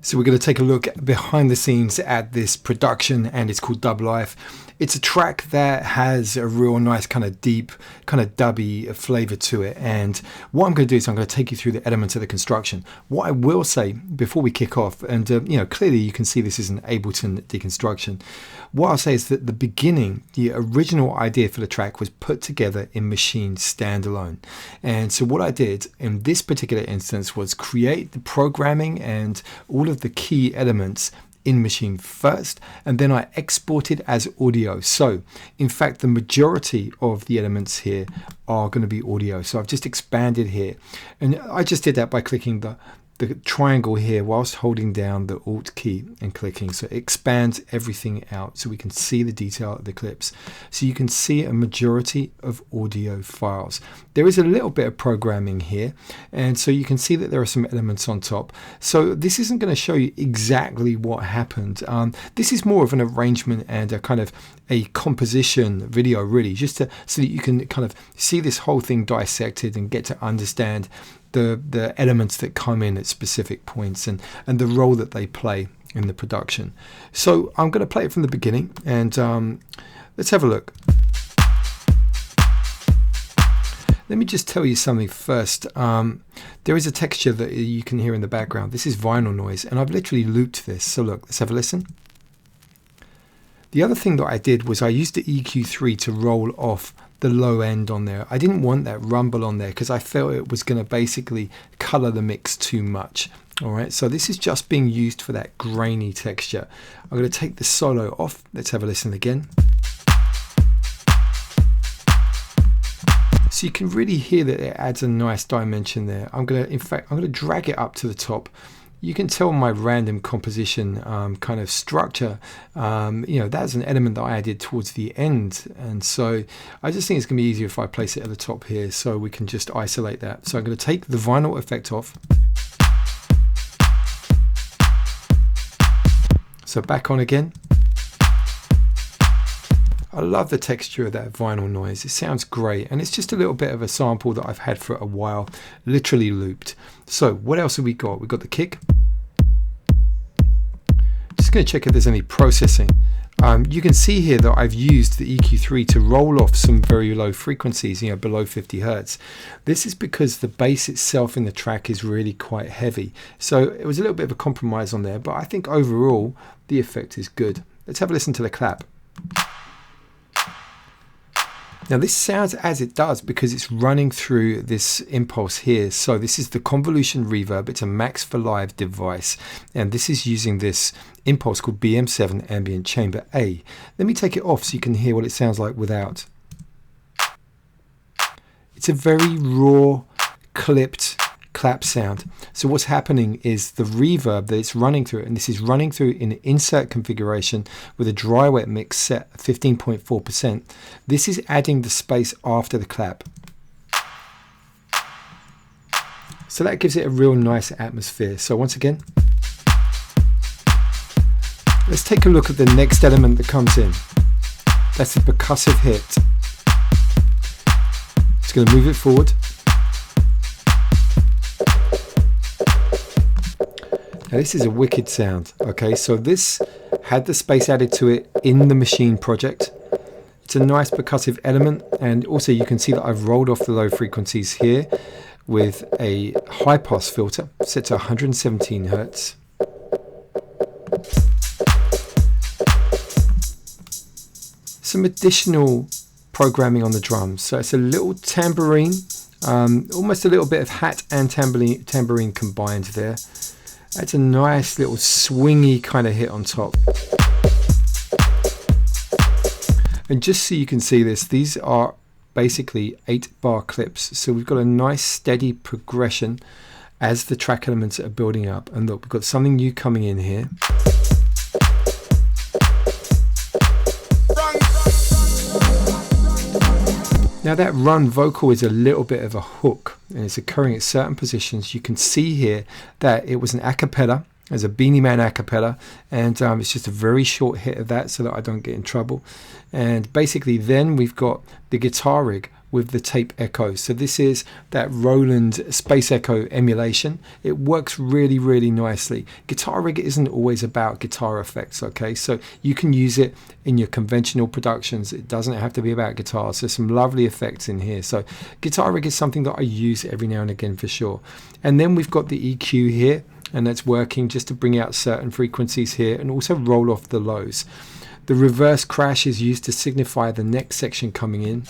So we're going to take a look behind the scenes at this production, and it's called Dub Life. It's a track that has a real nice kind of deep, kind of dubby flavor to it. And what I'm going to do is I'm going to take you through the elements of the construction. What I will say before we kick off, and clearly you can see this is an Ableton deconstruction. What I'll say is that the beginning, the original idea for the track was put together in Machine standalone. And so what I did in this particular instance was create the programming and all of the key elements in Machine first, and then I exported as audio. So in fact the majority of the elements here are going to be audio, so I've just expanded here, and I just did that by clicking the triangle here whilst holding down the Alt key and clicking, so it expands everything out so we can see the detail of the clips. So you can see a majority of audio files. There is a little bit of programming here, and so you can see that there are some elements on top. So this isn't going to show you exactly what happened. This is more of an arrangement and a kind of a composition video, really, just so that you can kind of see this whole thing dissected and get to understand the elements that come in at specific points and the role that they play in the production. So I'm going to play it from the beginning, and let's have a look. Let me just tell you something first. There is a texture that you can hear in the background. This is vinyl noise, and I've literally looped this. So look, let's have a listen. The other thing that I did was I used the EQ3 to roll off the low end on there. I didn't want that rumble on there because I felt it was going to basically color the mix too much. All right, so this is just being used for that grainy texture. I'm going to take the solo off. Let's have a listen again. So you can really hear that it adds a nice dimension there. I'm going to drag it up to the top. You can tell my random composition kind of structure, that's an element that I added towards the end. And so I just think it's going to be easier if I place it at the top here so we can just isolate that. So I'm going to take the vinyl effect off. So back on again. I love the texture of that vinyl noise. It sounds great, and it's just a little bit of a sample that I've had for a while, literally looped. So what else have we got? We've got the kick. Just going to check if there's any processing. You can see here that I've used the EQ3 to roll off some very low frequencies, below 50 Hertz. This is because the bass itself in the track is really quite heavy. So it was a little bit of a compromise on there, but I think overall the effect is good. Let's have a listen to the clap. Now this sounds as it does because it's running through this impulse here. So this is the convolution reverb. It's a Max for Live device, and this is using this impulse called BM7 Ambient Chamber A. Let me take it off so you can hear what it sounds like without. It's a very raw, clipped clap sound. So what's happening is the reverb that it's running through, and this is running through in an insert configuration with a dry wet mix set at 15.4%. This is adding the space after the clap. So that gives it a real nice atmosphere. So once again, let's take a look at the next element that comes in. That's the percussive hit. It's going to move it forward. Now this is a wicked sound. Okay, so this had the space added to it in the Machine project. It's a nice percussive element, and also you can see that I've rolled off the low frequencies here with a high pass filter set to 117 Hertz. Some additional programming on the drums. So it's a little tambourine, almost a little bit of hat and tambourine combined there. That's a nice little swingy kind of hit on top. And just so you can see this, these are basically 8-bar clips. So we've got a nice steady progression as the track elements are building up. And look, we've got something new coming in here. Now that run vocal is a little bit of a hook, and it's occurring at certain positions. You can see here that it was an a cappella, as a Beanie Man a cappella, and it's just a very short hit of that so that I don't get in trouble. And basically then we've got the guitar rig, with the tape echo. So this is that Roland Space Echo emulation. It works really, really nicely. Guitar Rig isn't always about guitar effects, okay? So you can use it in your conventional productions. It doesn't have to be about guitars. There's some lovely effects in here. So Guitar Rig is something that I use every now and again for sure. And then we've got the EQ here, and that's working just to bring out certain frequencies here and also roll off the lows. The reverse crash is used to signify the next section coming in.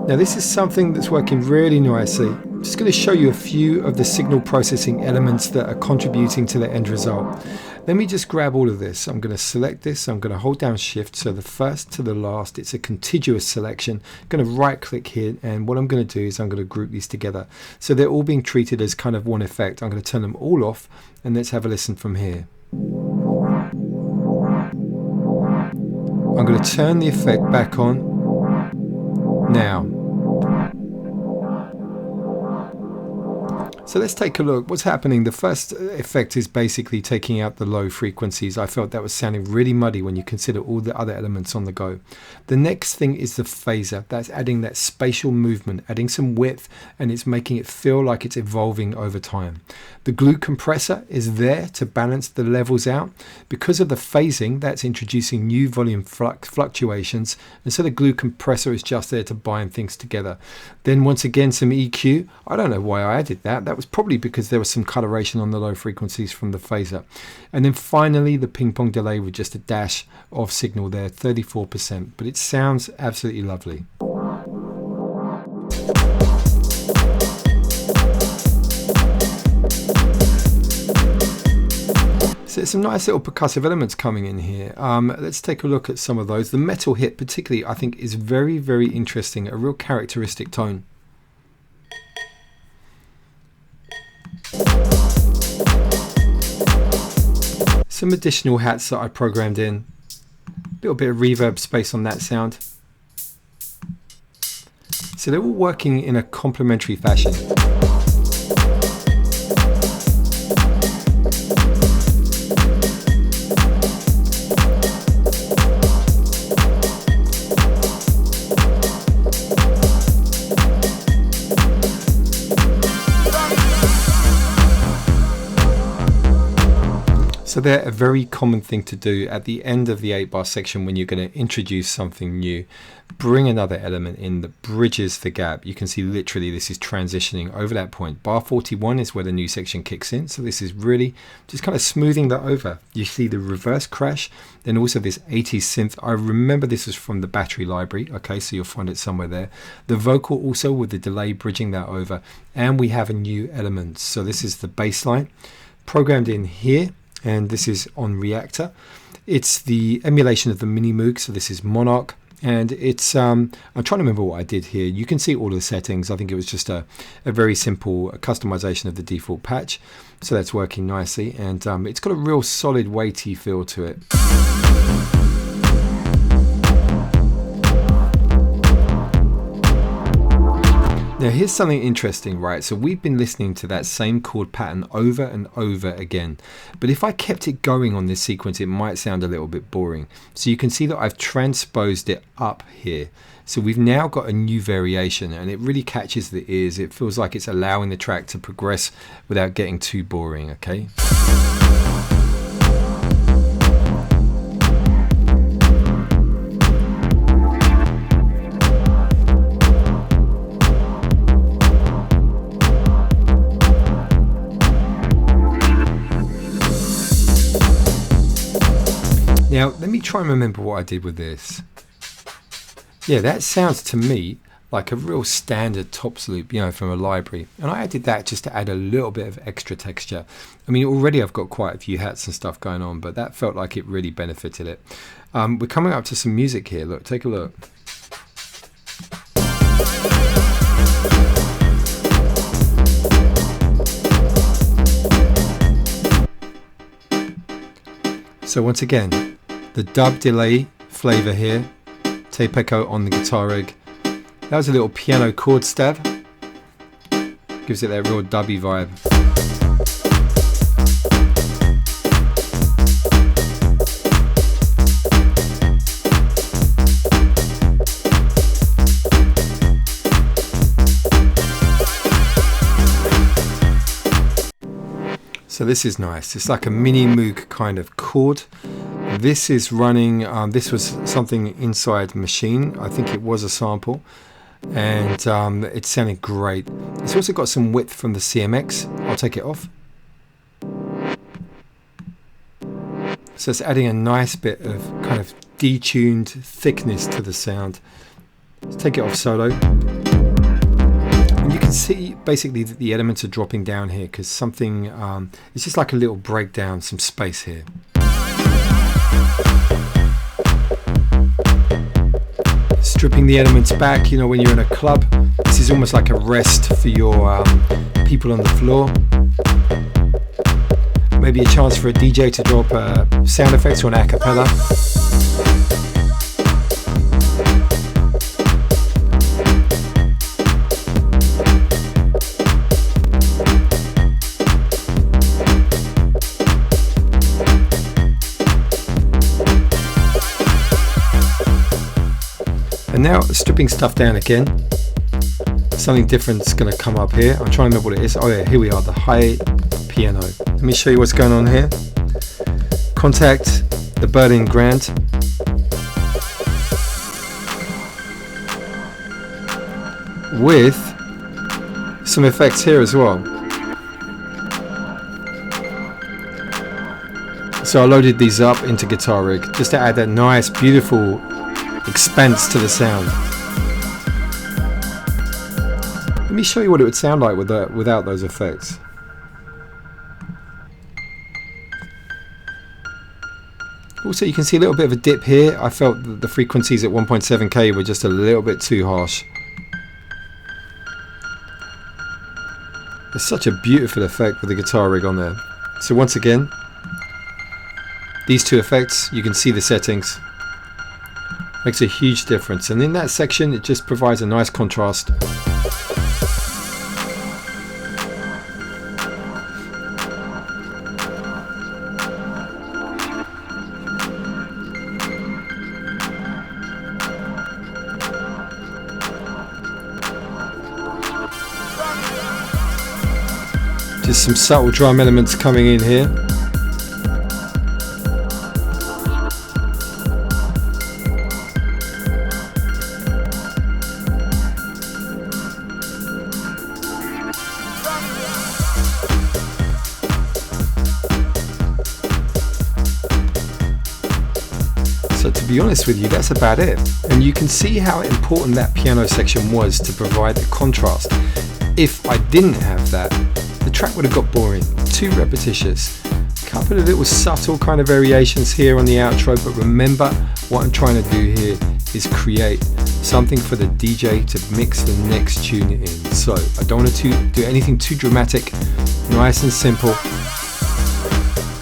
Now this is something that's working really nicely. I'm just going to show you a few of the signal processing elements that are contributing to the end result. Let me just grab all of this. I'm going to select this. I'm going to hold down Shift. So the first to the last, it's a contiguous selection. I'm going to right click here. And what I'm going to do is I'm going to group these together. So they're all being treated as kind of one effect. I'm going to turn them all off. And let's have a listen from here. I'm going to turn the effect back on now. So let's take a look. What's happening? The first effect is basically taking out the low frequencies. I felt that was sounding really muddy when you consider all the other elements on the go. The next thing is the phaser. That's adding that spatial movement, adding some width, and it's making it feel like it's evolving over time. The glue compressor is there to balance the levels out. Because of the phasing, that's introducing new volume fluctuations, and so the glue compressor is just there to bind things together. Then once again, some EQ. I don't know why I added that. That was probably because there was some coloration on the low frequencies from the phaser. And then finally, the ping pong delay with just a dash of signal there, 34%. But it sounds absolutely lovely. So there's some nice little percussive elements coming in here. Let's take a look at some of those. The metal hit particularly, I think, is very, very interesting. A real characteristic tone. Some additional hats that I programmed in. A little bit of reverb space on that sound. So they're all working in a complementary fashion. So they're a very common thing to do at the end of the 8-bar section when you're going to introduce something new. Bring another element in that bridges the gap. You can see literally this is transitioning over that point. Bar 41 is where the new section kicks in. So this is really just kind of smoothing that over. You see the reverse crash, then also this 80s synth. I remember this is from the battery library. Okay, so you'll find it somewhere there. The vocal also with the delay bridging that over. And we have a new element. So this is the bass line programmed in here. And this is on Reactor. It's the emulation of the Mini Moog, so this is Monarch, and it's I'm trying to remember what I did here. You can see all the settings. I think it was just a very simple customization of the default patch, so that's working nicely, and it's got a real solid weighty feel to it. Now here's something interesting, right? So we've been listening to that same chord pattern over and over again. But if I kept it going on this sequence, it might sound a little bit boring. So you can see that I've transposed it up here. So we've now got a new variation and it really catches the ears. It feels like it's allowing the track to progress without getting too boring, okay? Now, let me try and remember what I did with this. Yeah, that sounds to me like a real standard tops loop, you know, from a library. And I added that just to add a little bit of extra texture. I mean, already I've got quite a few hats and stuff going on, but that felt like it really benefited it. We're coming up to some music here. Look, take a look. So once again, the dub delay flavor here, tape echo on the guitar rig. That was a little piano chord stab. Gives it that real dubby vibe. So this is nice. It's like a mini Moog kind of chord. This is running, this was something inside Machine. I think it was a sample. And it sounded great. It's also got some width from the CMX. I'll take it off. So it's adding a nice bit of kind of detuned thickness to the sound. Let's take it off solo. And you can see basically that the elements are dropping down here because something, it's just like a little breakdown, some space here. Stripping the elements back, you know, when you're in a club, this is almost like a rest for your people on the floor. Maybe a chance for a DJ to drop sound effects or an a cappella. And now stripping stuff down again. Something different's going to come up here. I'm trying to remember what it is. Oh yeah, here we are, the high piano. Let me show you what's going on here. Contact the Berlin Grand. With some effects here as well. So I loaded these up into Guitar Rig just to add that nice, beautiful expanse to the sound. Let me show you what it would sound like without those effects. Also, you can see a little bit of a dip here. I felt that the frequencies at 1.7K were just a little bit too harsh. It's such a beautiful effect with the Guitar Rig on there. So once again, these two effects, you can see the settings. Makes a huge difference, and in that section it just provides a nice contrast. Just some subtle drum elements coming in here. So to be honest with you, that's about it. And you can see how important that piano section was to provide the contrast. If I didn't have that, the track would have got boring, too repetitious. A couple of little subtle kind of variations here on the outro, but remember what I'm trying to do here is create something for the DJ to mix the next tune in. So I don't want to do anything too dramatic, nice and simple.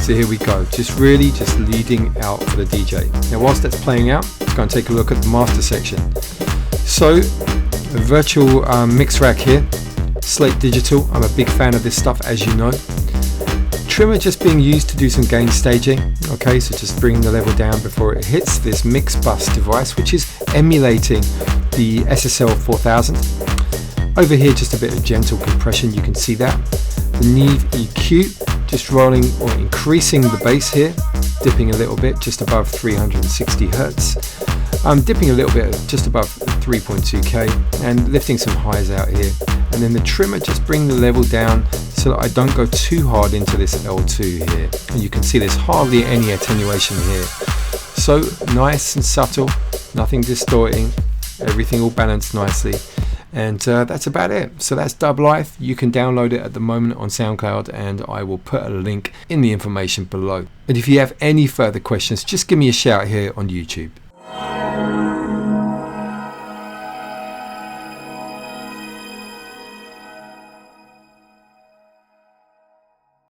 So here we go, just leading out for the DJ. Now whilst that's playing out, let's go and take a look at the master section. So a virtual mix rack here, Slate Digital. I'm a big fan of this stuff, as you know. Trimmer just being used to do some gain staging. Okay, so just bringing the level down before it hits this mix bus device, which is emulating the SSL 4000. Over here, just a bit of gentle compression, you can see that. The Neve EQ, just rolling or increasing the bass here, dipping a little bit just above 360 Hertz. I'm dipping a little bit just above 3.2K and lifting some highs out here. And then the trimmer, just bring the level down so that I don't go too hard into this L2 here. And you can see there's hardly any attenuation here. So nice and subtle, nothing distorting, everything all balanced nicely. And that's about it. So that's Dub Life. You can download it at the moment on SoundCloud, and I will put a link in the information below. And if you have any further questions, just give me a shout here on YouTube.